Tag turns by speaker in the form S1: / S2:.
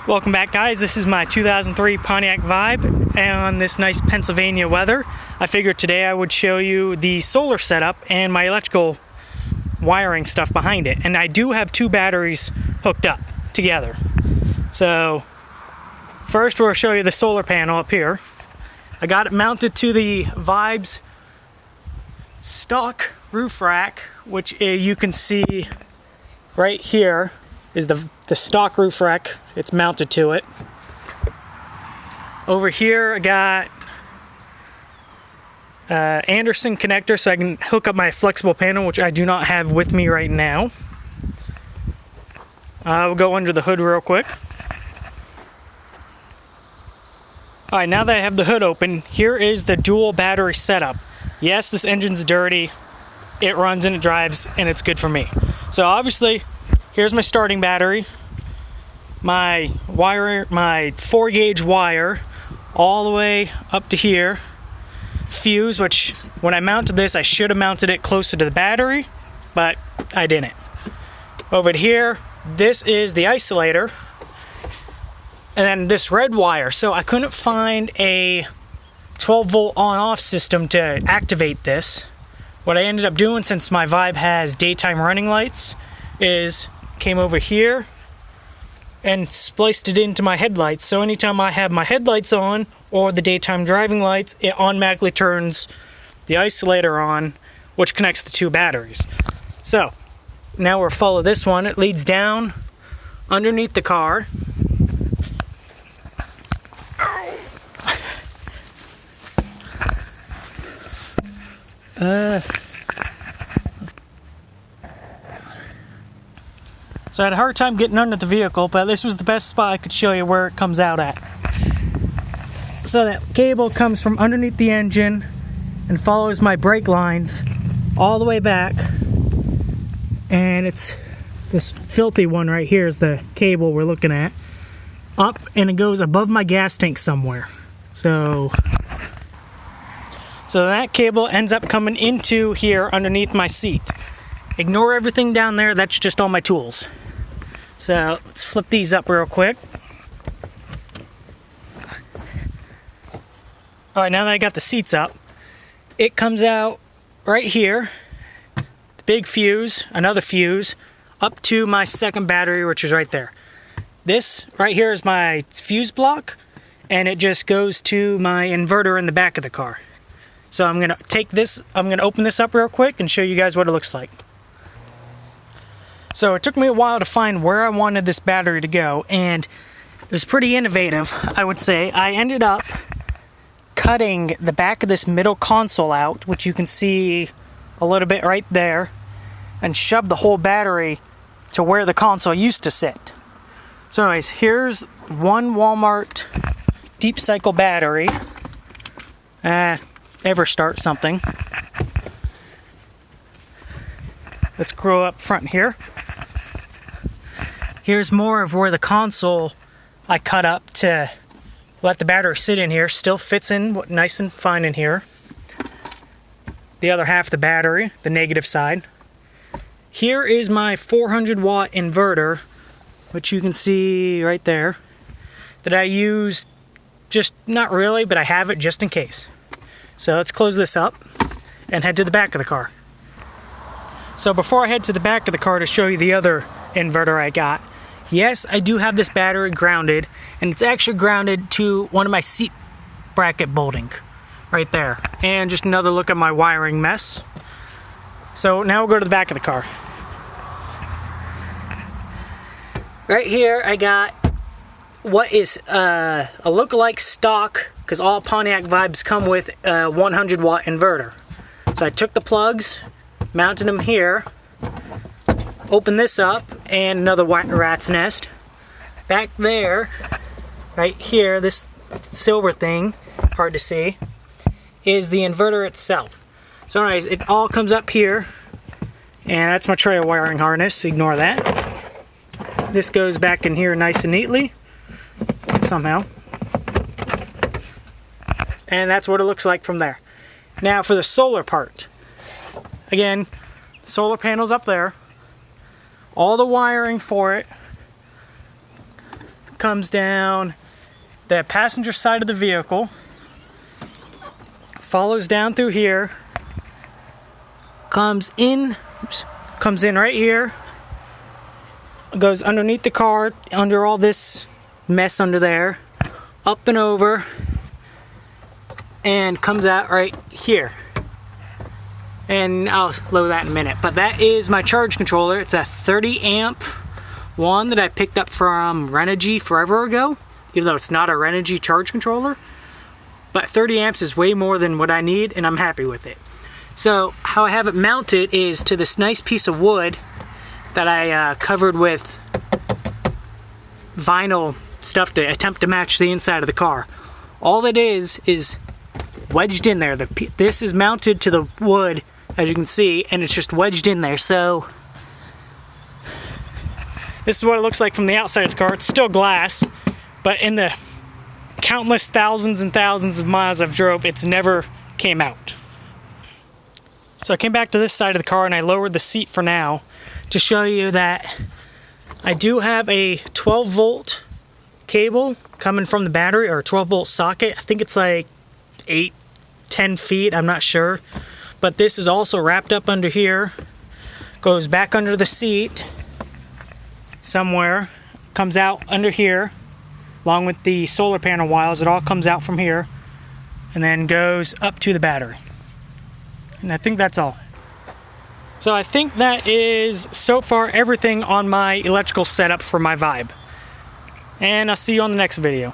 S1: Welcome back, guys. This is my 2003 Pontiac Vibe on this nice Pennsylvania weather. I figured today I would show you the solar setup and my electrical wiring stuff behind it. And I do have two batteries hooked up together. So first we'll show you the solar panel up here. I got it mounted to the Vibe's stock roof rack, which you can see right here is the stock roof rack. It's mounted to it. Over here I got Anderson connector so I can hook up my flexible panel, which I do not have with me right now. We'll go under the hood real quick. Alright, now that I have the hood open, here is the dual battery setup. Yes, this engine's dirty. It runs and it drives and it's good for me. So obviously, here's my starting battery, my wire, my 4-gauge wire, all the way up to here. Fuse, which when I mounted this, I should have mounted it closer to the battery, but I didn't. Over here, this is the isolator, and then this red wire. So I couldn't find a 12-volt on-off system to activate this. What I ended up doing, since my Vibe has daytime running lights, is came over here and spliced it into my headlights. So anytime I have my headlights on or the daytime driving lights, it automatically turns the isolator on, which connects the two batteries. So now we'll follow this one. It leads down underneath the car. So I had a hard time getting under the vehicle, but this was the best spot I could show you where it comes out at. So that cable comes from underneath the engine and follows my brake lines all the way back. And it's this filthy one right here is the cable we're looking at. Up, and it goes above my gas tank somewhere. So that cable ends up coming into here underneath my seat. Ignore everything down there, that's just all my tools. So let's flip these up real quick. Alright, now that I got the seats up, it comes out right here. The big fuse, another fuse, up to my second battery, which is right there. This right here is my fuse block, and it just goes to my inverter in the back of the car. So I'm gonna take this, I'm gonna open this up real quick and show you guys what it looks like. So it took me a while to find where I wanted this battery to go, and it was pretty innovative, I would say. I ended up cutting the back of this middle console out, which you can see a little bit right there, and shoved the whole battery to where the console used to sit. So anyways, here's one Walmart deep cycle battery. Ever start something. Let's grow up front here. Here's more of where the console I cut up to let the battery sit in here. Still fits in nice and fine in here. The other half of the battery, the negative side. Here is my 400 watt inverter, which you can see right there, that I use just, not really, but I have it just in case. So let's close this up and head to the back of the car. So before I head to the back of the car to show you the other inverter I got, yes, I do have this battery grounded, and it's actually grounded to one of my seat bracket bolting right there. And just another look at my wiring mess. So now we'll go to the back of the car. Right here I got what is a lookalike stock, because all Pontiac Vibes come with a 100 watt inverter. So I took the plugs, mounted them here, open this up, and another rat's nest. Back there, right here, this silver thing, hard to see, is the inverter itself. So anyways, it all comes up here, and that's my trail wiring harness, ignore that. This goes back in here nice and neatly, somehow. And that's what it looks like from there. Now for the solar part. Again, solar panel's up there. All the wiring for it comes down the passenger side of the vehicle, follows down through here, comes in right here, goes underneath the car, under all this mess under there, up and over, and comes out right here. And I'll load that in a minute. But that is my charge controller. It's a 30 amp one that I picked up from Renogy forever ago, even though it's not a Renogy charge controller. But 30 amps is way more than what I need, and I'm happy with it. So how I have it mounted is to this nice piece of wood that I covered with vinyl stuff to attempt to match the inside of the car. All it is wedged in there. This is mounted to the wood, as you can see, and it's just wedged in there. So this is what it looks like from the outside of the car. It's still glass, but in the countless thousands and thousands of miles I've drove, it's never came out. So I came back to this side of the car and I lowered the seat for now to show you that I do have a 12 volt cable coming from the battery, or a 12 volt socket. I think it's like 8-10 feet, I'm not sure. But this is also wrapped up under here, goes back under the seat somewhere, comes out under here, along with the solar panel wires. It all comes out from here, and then goes up to the battery. And I think that's all. So I think that is, so far, everything on my electrical setup for my Vibe. And I'll see you on the next video.